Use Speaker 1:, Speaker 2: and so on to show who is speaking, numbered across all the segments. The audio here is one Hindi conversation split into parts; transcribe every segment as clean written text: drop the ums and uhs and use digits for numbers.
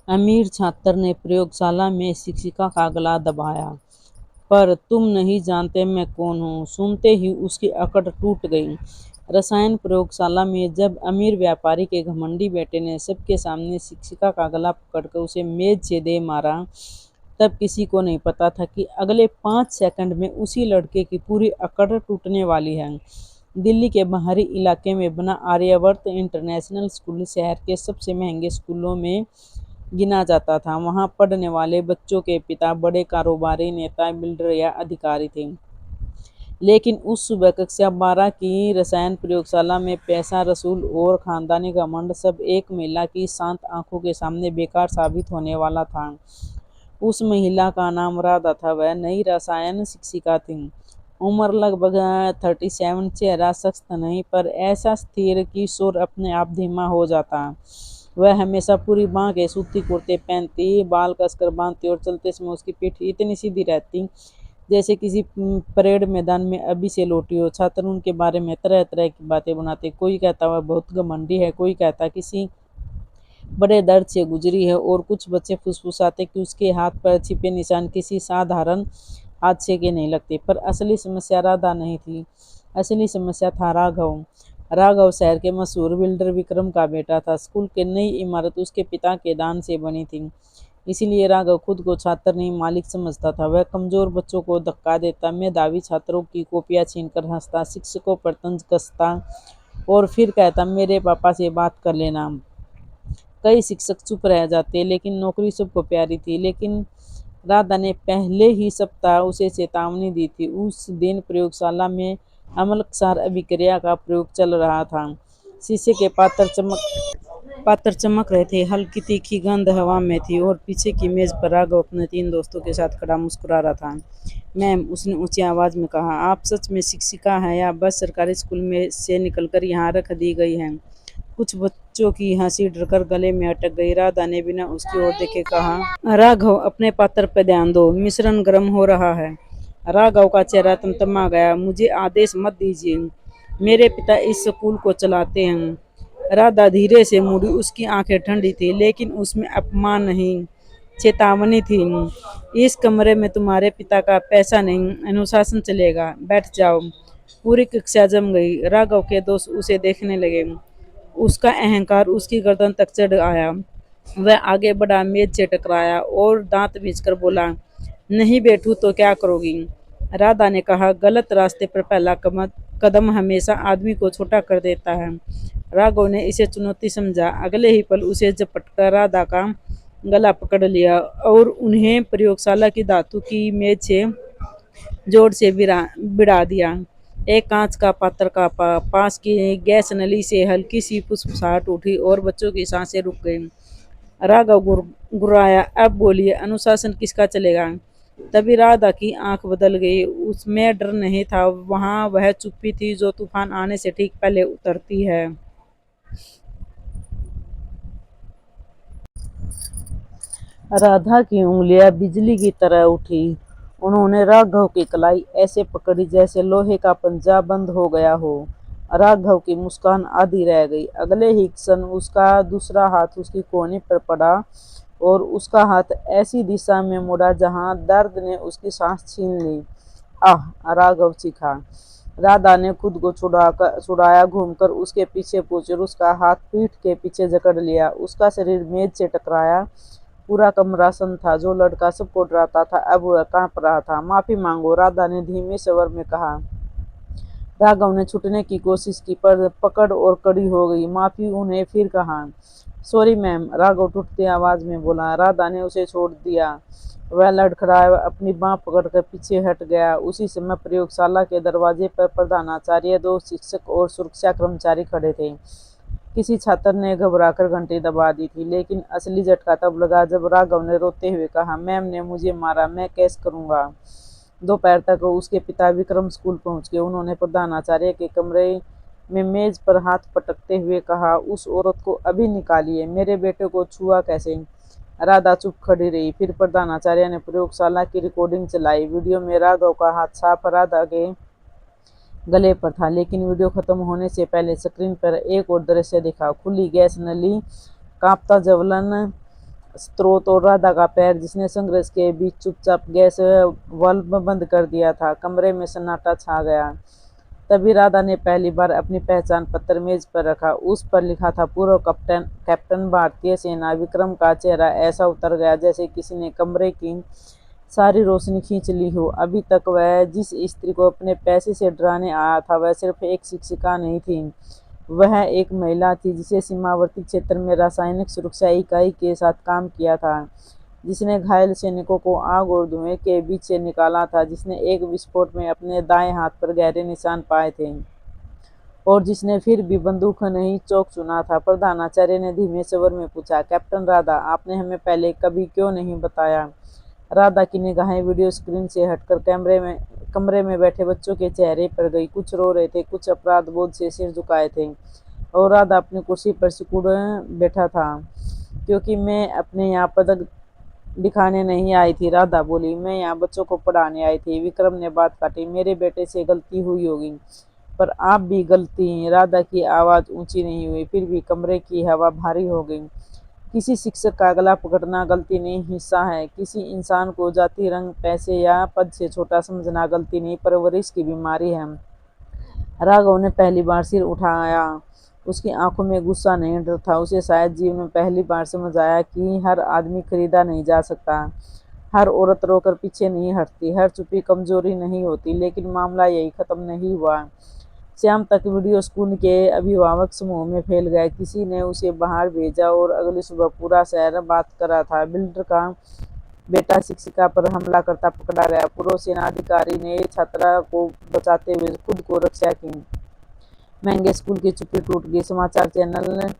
Speaker 1: अमीर छात्र ने प्रयोगशाला में शिक्षिका का गला दबाया। पर तुम नहीं जानते मैं कौन हूँ। सुनते ही उसकी अकड़ टूट गई। रसायन प्रयोगशाला में जब अमीर व्यापारी के घमंडी बेटे ने सबके सामने शिक्षिका का गला पकड़कर उसे मेज से दे मारा, तब किसी को नहीं पता था कि अगले 5 सेकंड में उसी लड़के की पूरी अकड़ टूटने वाली है। दिल्ली के बाहरी इलाके में बना आर्यवर्त इंटरनेशनल स्कूल शहर के सबसे महंगे स्कूलों में गिना जाता था। वहां पढ़ने वाले बच्चों के पिता बड़े कारोबारी, नेता, बिल्डर या अधिकारी थे। लेकिन उस सुबह कक्षा 12 की रसायन प्रयोगशाला में पैसा, रसूल और खानदानी घमंड सब एक महिला की शांत आंखों के सामने बेकार साबित होने वाला था। उस महिला का नाम राधा था। वह नई रसायन शिक्षिका थी। उम्र लगभग 37, चेहरा सख्त नहीं पर ऐसा स्थिर कि सुर अपने आप धीमा हो जाता। वह हमेशा पूरी बांह के सूती कुर्ते पहनती, बाल कसकर बांधती और चलते समय उसकी पीठ इतनी सीधी रहती जैसे किसी परेड मैदान में अभी से लौटी हो। छात्र उनके बारे में तरह तरह की बातें बनाते। कोई कहता वह बहुत घमंडी है, कोई कहता किसी बड़े दर्द से गुजरी है और कुछ बच्चे फुसफुसाते कि उसके हाथ पर छिपे निशान किसी साधारण हादसे के नहीं लगते। पर असली समस्या राधा नहीं थी। असली समस्या था राघव। राघव शहर के मशहूर बिल्डर विक्रम का बेटा था। स्कूल की नई इमारत उसके पिता के दान से बनी थी। इसलिए राघव खुद को छात्र नहीं मालिक समझता था। वह कमजोर बच्चों को धक्का देता, मेधावी छात्रों की कॉपियां छीनकर हंसता, शिक्षकों पर तंज कसता और फिर कहता मेरे पापा से बात कर लेना। कई शिक्षक चुप रह जाते, लेकिन नौकरी सबको प्यारी थी। लेकिन राधा ने पहले ही सप्ताह उसे चेतावनी दी थी। उस दिन प्रयोगशाला में अम्लक्षार अभिक्रिया का प्रयोग चल रहा था। शीशे के पात्र चमक रहे थे। हल्की तीखी गंध हवा में थी और पीछे की मेज पर राघव अपने 3 दोस्तों के साथ खड़ा मुस्कुरा रहा था। मैम, उसने ऊंची आवाज में कहा, आप सच में शिक्षिका हैं या बस सरकारी स्कूल में से निकलकर यहाँ रख दी गई हैं? कुछ बच्चों की हंसी डरकर गले में अटक गई। राधा ने बिना उसकी ओर देखे कहा, राघव, अपने पात्र पर ध्यान दो, मिश्रण गर्म हो रहा है। राघव का चेहरा तमतमा गया। मुझे आदेश मत दीजिए, मेरे पिता इस स्कूल को चलाते हैं। राधा धीरे से मुड़ी। उसकी आंखें ठंडी थी, लेकिन उसमें अपमान नहीं, चेतावनी थी। इस कमरे में तुम्हारे पिता का पैसा नहीं, अनुशासन चलेगा। बैठ जाओ। पूरी कक्षा जम गई। राघव के दोस्त उसे देखने लगे। उसका अहंकार उसकी गर्दन तक चढ़ आया। वह आगे बढ़ा, मेज से टकराया और दांत भींचकर बोला, नहीं बैठूं तो क्या करोगी? राधा ने कहा, गलत रास्ते पर पहला कदम हमेशा आदमी को छोटा कर देता है। राघव ने इसे चुनौती समझा। अगले ही पल उसे झपटकर राधा का गला पकड़ लिया और उन्हें प्रयोगशाला की धातु की मेज से जोर से बिड़ा दिया। एक कांच का पात्र का पास की गैस नली से हल्की सी फुसफुसाहट उठी और बच्चों की सांसें रुक गई। राघव गुर्राया, अब बोलिए, अनुशासन किसका चलेगा? तभी राधा की आंख बदल गई। उसमें डर नहीं था, वहां वह चुप्पी थी जो तूफान आने से ठीक पहले उतरती है। राधा की उंगलियां बिजली की तरह उठी। उन्होंने राघव की कलाई ऐसे पकड़ी जैसे लोहे का पंजा बंद हो गया हो। राघव की मुस्कान आधी रह गई। अगले ही क्षण उसका दूसरा हाथ उसकी कोहनी पर पड़ा और उसका हाथ ऐसी दिशा में मुड़ा जहां दर्द ने उसकी सांस छीन ली। आह! राघव चीखा। राधा ने खुद को छुड़ाया, घूमकर उसके पीछे पहुंची और उसका हाथ पीठ के पीछे जकड़ लिया। उसका शरीर मेज से टकराया। पूरा कमरा सन्न था। जो लड़का सबको डराता था अब वह कांप रहा था। माफी मांगो, राधा ने धीमे स्वर में कहा। राघव ने छूटने की कोशिश की पर पकड़ और कड़ी हो गई। माफी, उन्हें फिर कहा। सॉरी मैम, राघव टूटती आवाज में बोला। राधा ने उसे छोड़ दिया। वह लड़खड़ाया, अपनी बांह पकड़कर पीछे हट गया। उसी समय प्रयोगशाला के दरवाजे पर प्रधानाचार्य, 2 शिक्षक और सुरक्षा कर्मचारी खड़े थे। किसी छात्र ने घबराकर घंटी दबा दी थी, लेकिन असली झटका तब लगा जब राघव ने रोते हुए कहा, मैम ने मुझे मारा, मैं केस करूंगा। दोपहर तक उसके पिता विक्रम स्कूल पहुंच गए। उन्होंने प्रधानाचार्य के कमरे में मेज पर हाथ पटकते हुए कहा, उस औरत को अभी निकालिए। मेरे बेटे को छुआ कैसे? राधा चुप खड़ी रही। फिर प्रधानाचार्य ने प्रयोगशाला की रिकॉर्डिंग चलाई। वीडियो में राघव का हाथ साफ राधा के गले पर था, लेकिन वीडियो खत्म होने से पहले स्क्रीन पर एक और दृश्य दिखा। खुली गैस नली, कांपता ज्वलन स्रोत और राधा का पैर, जिसने संघर्ष के बीच चुपचाप गैस वाल्व बंद कर दिया था। कमरे में सन्नाटा छा गया। तभी राधा ने पहली बार अपनी पहचान पत्र मेज पर रखा। उस पर लिखा था पूर्व कैप्टन कैप्टन भारतीय सेना। विक्रम का चेहरा ऐसा उतर गया जैसे किसी ने कमरे की सारी रोशनी खींच ली हो। अभी तक वह जिस स्त्री को अपने पैसे से डराने आया था, वह सिर्फ एक शिक्षिका नहीं थी, वह एक महिला थी जिसे सीमावर्ती क्षेत्र में रासायनिक सुरक्षा इकाई के साथ काम किया था, जिसने घायल सैनिकों को आग और धुएं के बीच से निकाला था, जिसने एक विस्फोट में अपने दाएं हाथ पर गहरे निशान पाए थे और जिसने फिर भी बंदूक नहीं चौक चुना था। प्रधानाचार्य ने धीमे स्वर में पूछा, कैप्टन राधा, आपने हमें पहले कभी क्यों नहीं बताया? राधा की निगाहें वीडियो स्क्रीन से हटकर कमरे में बैठे बच्चों के चेहरे पर गई। कुछ रो रहे थे, कुछ अपराध बोध से सिर झुकाए थे और राधा अपनी कुर्सी पर सिकुड़ बैठा था। क्योंकि मैं अपने यहाँ पदक दिखाने नहीं आई थी, राधा बोली, मैं यहाँ बच्चों को पढ़ाने आई थी। विक्रम ने बात काटी, मेरे बेटे से गलती हुई होगी, पर आप भी गलती हैं। राधा की आवाज़ ऊंची नहीं हुई, फिर भी कमरे की हवा भारी हो गई। किसी शिक्षक का गला पकड़ना गलती नहीं, हिस्सा है। किसी इंसान को जाति, रंग, पैसे या पद से छोटा समझना गलती नहीं, परवरिश की बीमारी है। राघव ने पहली बार सिर उठाया। उसकी आंखों में गुस्सा नहीं, डर था। उसे शायद जीवन में पहली बार समझ आया कि हर आदमी खरीदा नहीं जा सकता, हर औरत रोकर पीछे नहीं हटती, हर चुप्पी कमजोरी नहीं होती। लेकिन मामला यही खत्म नहीं हुआ। शाम तक वीडियो स्कूल के अभिभावक समूह में फैल गए। किसी ने उसे बाहर भेजा और अगली सुबह पूरा शहर बात कर रहा था। बिल्डर का बेटा शिक्षिका पर हमला करता पकड़ा गया। पूर्व सेना अधिकारी ने छात्रा को बचाते हुए खुद को रक्षा की। महंगे स्कूल की चुप्पी टूट गई। समाचार चैनल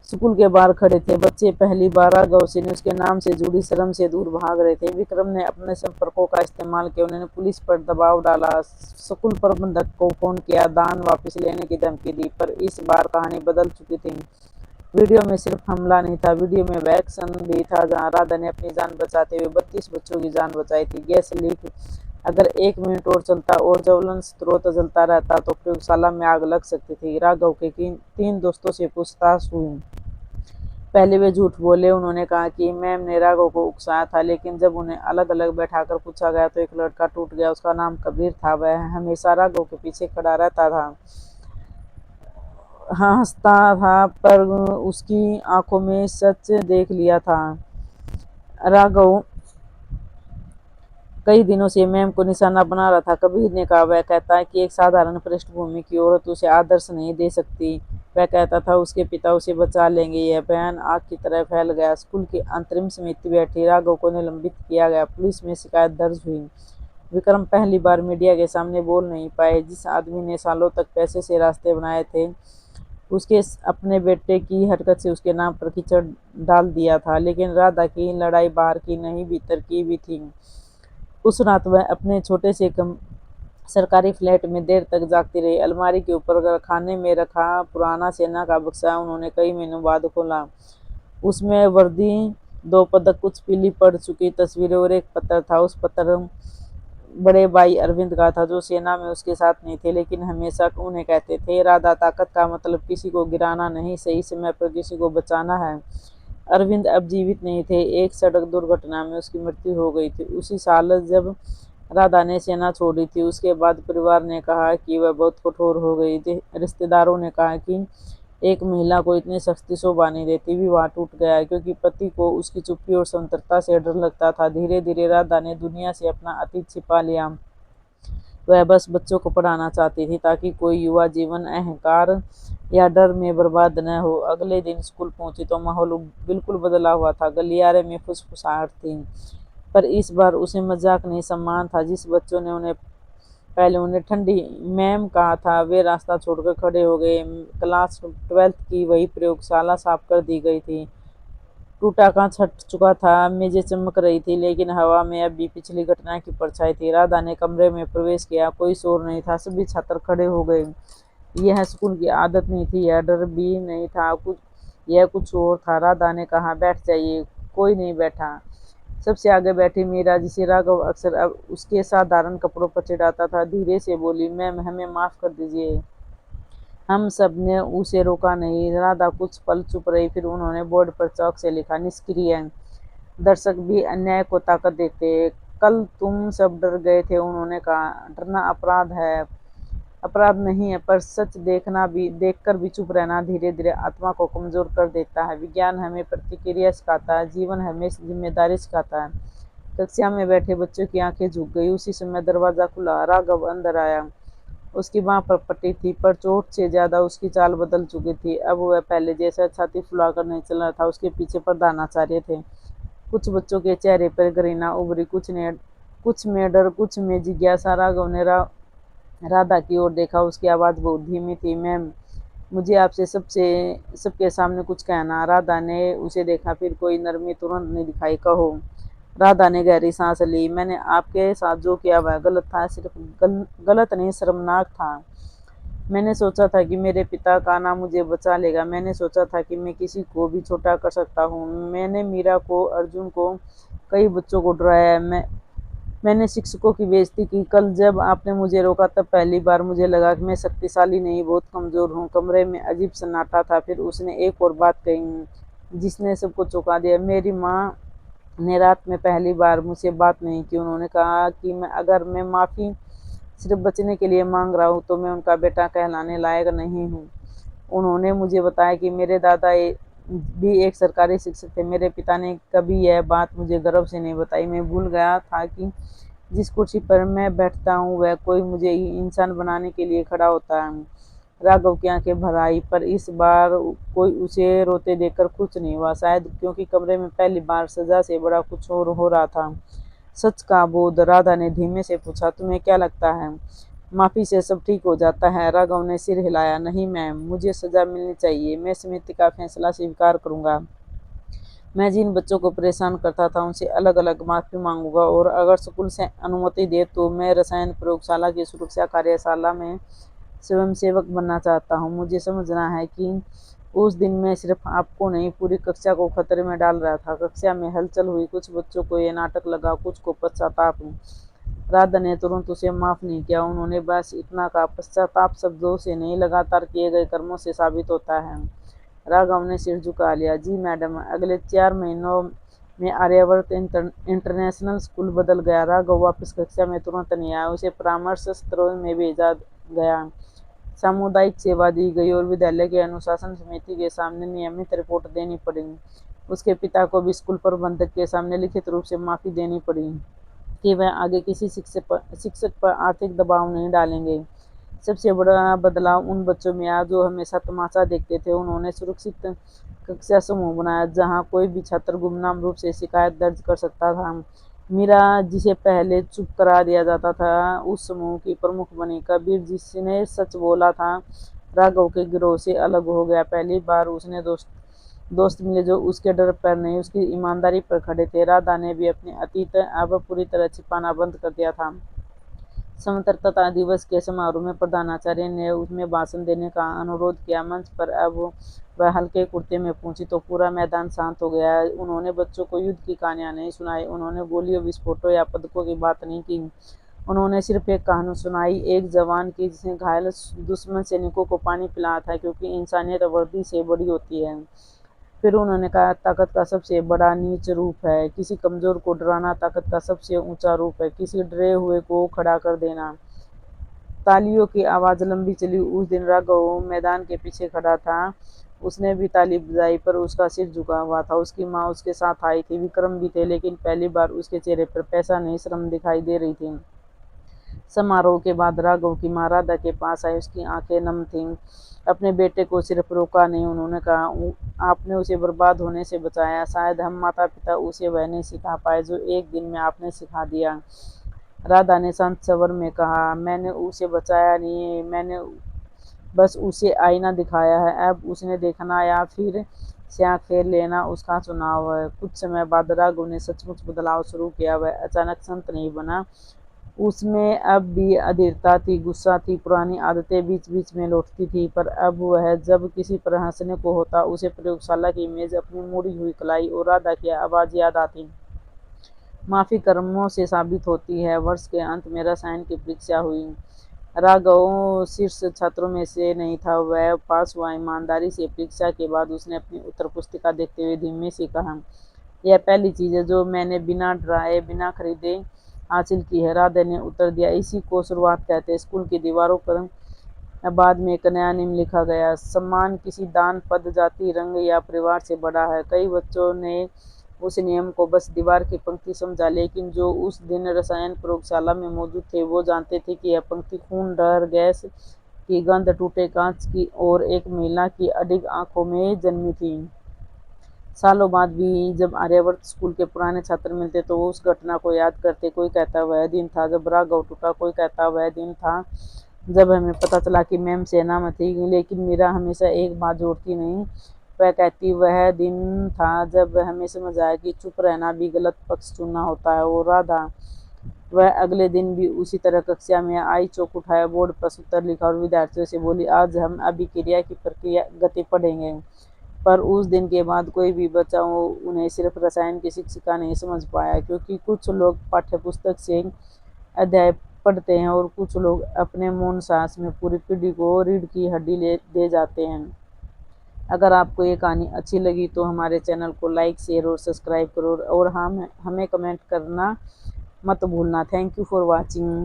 Speaker 1: स्कूल के बाहर खड़े थे। बच्चे पहली बार राघव से उसके नाम से जुड़ी शर्म से दूर भाग रहे थे। विक्रम ने अपने संपर्कों का इस्तेमाल किया। उन्होंने पुलिस पर दबाव डाला, स्कूल प्रबंधक को फोन किया, दान वापस लेने की धमकी दी। पर इस बार कहानी बदल चुकी थी। वीडियो में सिर्फ हमला नहीं था, वीडियो में वह क्षण भी था जहां राधा ने अपनी जान बचाते हुए 32 बच्चों की जान बचाई थी। गैस लीक अगर 1 मिनट और चलता और ज्वलन स्रोत जलता रहता तो प्रयोगशाला में आग लग सकती थी। राघव के 3 दोस्तों से पूछताछ हुई। पहले वे झूठ बोले। उन्होंने कहा कि मैम ने राघव को उकसाया था, लेकिन जब उन्हें अलग अलग बैठाकर पूछा गया तो एक लड़का टूट गया। उसका नाम कबीर था। वह हमेशा राघव के पीछे खड़ा रहता था, हंसता था, पर उसकी आंखों में सच देख लिया था। राघव कई दिनों से मैम को निशाना बना रहा था। कबीर ने कहा, वह कहता है कि एक साधारण पृष्ठभूमि की औरत उसे आदर्श नहीं दे सकती। वह कहता था उसके पिता उसे बचा लेंगे। यह बयान आग की तरह फैल गया। स्कूल की अंतरिम समिति बैठी। राघव को निलंबित किया गया। पुलिस में शिकायत दर्ज हुई। विक्रम पहली बार मीडिया के सामने बोल नहीं पाए। जिस आदमी ने सालों तक पैसे से रास्ते बनाए थे, उसके अपने बेटे की हरकत से उसके नाम पर कीचड़ डाल दिया था। लेकिन राधा की लड़ाई बाहर की नहीं, भीतर की भी थी। उस रात वह अपने छोटे से सरकारी फ्लैट में देर तक जागती रही। अलमारी के ऊपर खाने में रखा पुराना सेना का बक्सा उन्होंने कई महीनों बाद खोला। उसमें वर्दी, 2 पदक, कुछ पीली पड़ चुकी तस्वीरें और एक पत्र था। उस पत्र बड़े भाई अरविंद का था, जो सेना में उसके साथ नहीं थे, लेकिन हमेशा उन्हें कहते थे, राधा, ताकत का मतलब किसी को गिराना नहीं, सही समय पर किसी को बचाना है। अरविंद अब जीवित नहीं थे। एक सड़क दुर्घटना में उसकी मृत्यु हो गई थी, उसी साल जब राधा ने सेना छोड़ी थी। उसके बाद परिवार ने कहा कि वह बहुत कठोर हो गई थी। रिश्तेदारों ने कहा कि एक महिला को इतनी सख्ती शोभा नहीं देती। विवाह टूट गया क्योंकि पति को उसकी चुप्पी और स्वतंत्रता से डर लगता था। धीरे धीरे राधा ने दुनिया से अपना अतीत छिपा लिया। वह बस बच्चों को पढ़ाना चाहती थी ताकि कोई युवा जीवन अहंकार या डर में बर्बाद न हो। अगले दिन स्कूल पहुंची तो माहौल बिल्कुल बदला हुआ था। गलियारे में फुसफुसाहट थी, पर इस बार उसे मजाक नहीं, सम्मान था। जिस बच्चों ने पहले उन्हें ठंडी मैम कहा था, वे रास्ता छोड़कर खड़े हो गए। क्लास 12th की वही प्रयोगशाला साफ कर दी गई थी। टूटा कांच हट चुका था, मेजें चमक रही थी, लेकिन हवा में अब भी पिछली घटना की परछाई थी। राधा ने कमरे में प्रवेश किया। कोई शोर नहीं था, सभी छात्र खड़े हो गए। यह स्कूल की आदत नहीं थी, यह डर भी नहीं था, यह कुछ और था। राधा ने कहा, बैठ जाइए। कोई नहीं बैठा। सबसे आगे बैठी मीरा, जिसे राघव अक्सर अब उसके साधारण कपड़ों पर चिढ़ाता था, धीरे से बोली, मैम, हमें माफ कर दीजिए। हम सब ने उसे रोका नहीं। राधा कुछ पल चुप रही, फिर उन्होंने बोर्ड पर चौक से लिखा, निष्क्रिय। दर्शक भी अन्याय को ताकत देते। कल तुम सब डर गए थे, उन्होंने कहा। डरना अपराध नहीं है, पर सच देखकर भी चुप रहना धीरे धीरे आत्मा को कमजोर कर देता है। विज्ञान हमें प्रतिक्रिया सिखाता है, जीवन हमें जिम्मेदारी सिखाता है। कक्षा में बैठे बच्चों की आंखें झुक गई। उसी समय दरवाजा खुला, राघव अंदर आया। उसकी बांह पर पट्टी थी, पर चोट से ज्यादा उसकी चाल बदल चुकी थी। अब वह पहले जैसा छाती फुलाकर नहीं चल रहा था। उसके पीछे प्रधानाचार्य थे। कुछ बच्चों के चेहरे पर गरिमा उभरी, कुछ में डर, कुछ में जिज्ञासा। राघव ने राधा की ओर देखा। उसकी आवाज बहुत धीमी थी। मैम, मुझे आपसे सबके सामने कुछ कहना। राधा ने उसे देखा, फिर कोई नरमी तुरंत नहीं दिखाई। कहो। राधा ने गहरी सांस ली। मैंने आपके साथ जो किया वह गलत था, सिर्फ गलत नहीं, शर्मनाक था। मैंने सोचा था कि मेरे पिता का नाम मुझे बचा लेगा। मैंने सोचा था कि मैं किसी को भी छोटा कर सकता हूँ। मैंने मीरा को, अर्जुन को, कई बच्चों को डराया। मैंने शिक्षकों की बेइज्जती की। कल जब आपने मुझे रोका, तब पहली बार मुझे लगा कि मैं शक्तिशाली नहीं, बहुत कमजोर हूँ। कमरे में अजीब सन्नाटा था। फिर उसने एक और बात कही जिसने सबको चौंका दिया। मेरी माँ ने रात में पहली बार मुझसे बात नहीं की। उन्होंने कहा कि अगर मैं माफी सिर्फ बचने के लिए मांग रहा हूँ, तो मैं उनका बेटा कहलाने लायक नहीं हूँ। उन्होंने मुझे बताया कि मेरे दादा भी एक सरकारी शिक्षक थे। मेरे पिता ने कभी यह बात मुझे गर्व से नहीं बताई। मैं भूल गया था कि जिस कुर्सी पर मैं बैठता हूँ, वह कोई मुझे इंसान बनाने के लिए खड़ा होता है। राघव की आंखें भर आई, पर इस बार कोई उसे रोते देखकर खुश नहीं हुआ, शायद क्योंकि कमरे में पहली बार सजा से बड़ा कुछ और हो रहा था। सच का बोध। राधा ने धीमे से पूछा, तुम्हें क्या लगता है, माफी से सब ठीक हो जाता है? राघव ने सिर हिलाया। नहीं मैम, मुझे सजा मिलनी चाहिए। मैं समिति का फैसला स्वीकार करूंगा। मैं जिन बच्चों को परेशान करता था, उनसे अलग अलग माफी मांगूंगा, और अगर स्कूल से अनुमति दे तो मैं रसायन प्रयोगशाला की सुरक्षा कार्यशाला में स्वयंसेवक बनना चाहता हूँ। मुझे समझना है कि उस दिन मैं सिर्फ आपको नहीं, पूरी कक्षा को खतरे में डाल रहा था। कक्षा में हलचल हुई। कुछ बच्चों को यह नाटक लगा, कुछ को पश्चाताप। राधा ने तुरंत उसे माफ नहीं किया। उन्होंने बस इतना कहा, पश्चाताप शब्दों से नहीं, लगातार किए गए कर्मों से साबित होता है। राघव ने सिर झुका लिया। जी मैडम। अगले 4 महीनों में आर्यवर्त इंटरनेशनल स्कूल बदल गया। राघव वापस कक्षा में तुरंत नहीं आया। उसे परामर्श सत्रों में भेजा गया, सामुदायिक सेवा दी गई, और विद्यालय के अनुशासन समिति के सामने नियमित रिपोर्ट देनी पड़ी। उसके पिता को भी स्कूल प्रबंधक के सामने लिखित रूप से माफी देनी पड़ी कि वह आगे किसी शिक्षक पर आर्थिक दबाव नहीं डालेंगे। सबसे बड़ा बदलाव उन बच्चों में आया जो हमेशा तमाशा देखते थे। उन्होंने सुरक्षित कक्षा समूह बनाया, जहां कोई भी छात्र गुमनाम रूप से शिकायत दर्ज कर सकता था। मीरा, जिसे पहले चुप करा दिया जाता था, उस समूह की प्रमुख बनी। कबीर, जिसने सच बोला था, राघव के गिरोह से अलग हो गया। पहली बार उसने दोस्त मिले जो उसके डर पर नहीं, उसकी ईमानदारी पर खड़े थे। राधा ने भी अपने अतीत अब पूरी तरह छिपाना बंद कर दिया था। स्वतंत्रता दिवस के समारोह में प्रधानाचार्य ने उसमें भाषण देने का अनुरोध किया। मंच पर अब वह हल्के कुर्ते में पहुंची तो पूरा मैदान शांत हो गया। उन्होंने बच्चों को युद्ध की कहानियां नहीं सुनाई। उन्होंने गोलियों, विस्फोटों या पदकों की बात नहीं की। उन्होंने सिर्फ एक कहानी सुनाई, एक जवान की जिसने घायल दुश्मन सैनिकों को पानी पिलाया था, क्योंकि इंसानियत वर्दी से बड़ी होती है। फिर उन्होंने कहा, ताकत का सबसे बड़ा नीच रूप है किसी कमजोर को डराना, ताकत का सबसे ऊंचा रूप है किसी डरे हुए को खड़ा कर देना। तालियों की आवाज लंबी चली। उस दिन राघव मैदान के पीछे खड़ा था। उसने भी ताली बजाई, पर उसका सिर झुका हुआ था। उसकी माँ उसके साथ आई थी। विक्रम भी थे, लेकिन पहली बार उसके चेहरे पर पैसा नहीं, शर्म दिखाई दे रही थी। समारोह के बाद राघव की माँ राधा के पास आई। उसकी आंखें नम थीं। अपने बेटे को सिर्फ रोका नहीं, उन्होंने कहा, आपने उसे बर्बाद होने से बचाया। शायद हम माता पिता उसे वह नहीं सिखा पाए जो एक दिन में आपने सिखा दिया। राधा ने शांत स्वर में कहा, मैंने उसे बचाया नहीं, मैंने बस उसे आईना दिखाया है। अब उसने देखना या फिर से आँख फेर लेना उसका चुनाव है। कुछ समय बाद राघव ने सचमुच बदलाव शुरू किया। वह अचानक संत नहीं बना। उसमें अब भी अधीरता थी, गुस्सा थी, पुरानी आदतें बीच बीच में लौटती थी, पर अब वह जब किसी पर हंसने को होता, उसे प्रयोगशाला की मेज, अपनी मुड़ी हुई कलाई और राधा की आवाज याद आती। माफी कर्मों से साबित होती है। वर्ष के अंत में रसायन की परीक्षा हुई। राघव शीर्ष छात्रों में से नहीं था। वह पास हुआ। ईमानदारी से परीक्षा के बाद उसने अपनी उत्तर पुस्तिका देखते हुए धीमे से कहा, यह पहली चीज है जो मैंने बिना डराए बिना खरीदे हासिल की है। राधे ने उत्तर दिया, इसी को शुरुआत कहते हैं। स्कूल की दीवारों पर बाद में एक नया नियम लिखा गया, सम्मान किसी दान, पद, जाति, रंग या परिवार से बड़ा है। कई बच्चों ने उस नियम को बस दीवार की पंक्ति समझा, लेकिन जो उस दिन रसायन प्रयोगशाला में मौजूद थे वो जानते थे कि यह पंक्ति खून, डर, गैस की गंध, टूटे कांच की और एक महिला की अडिग आंखों में जन्मी थी। सालों बाद भी जब आर्यवर्त स्कूल के पुराने छात्र मिलते तो वो उस घटना को याद करते। कोई कहता वह दिन था जब राघव टूटा, कोई कहता वह दिन था जब हमें पता चला कि मैम सेना में थी। लेकिन मीरा हमेशा एक बात जोड़ती नहीं, वह कहती वह दिन था जब हमें समझ आया कि चुप रहना भी गलत पक्ष चुनना होता है। और राधा, वह अगले दिन भी उसी तरह कक्षा में आई, चौक उठाया, बोर्ड पर सूत्र लिखा और विद्यार्थियों से बोली, आज हम अभिक्रिया की प्रक्रिया गति पढ़ेंगे। पर उस दिन के बाद कोई भी बच्चा उन्हें सिर्फ रसायन की शिक्षिका नहीं समझ पाया, क्योंकि कुछ लोग पाठ्यपुस्तक से अध्याय पढ़ते हैं और कुछ लोग अपने मौन साहस में पूरी पीढ़ी को रीढ़ की हड्डी दे जाते हैं। अगर आपको ये कहानी अच्छी लगी तो हमारे चैनल को लाइक, शेयर और सब्सक्राइब करो और हमें कमेंट करना मत भूलना। Thank you for watching.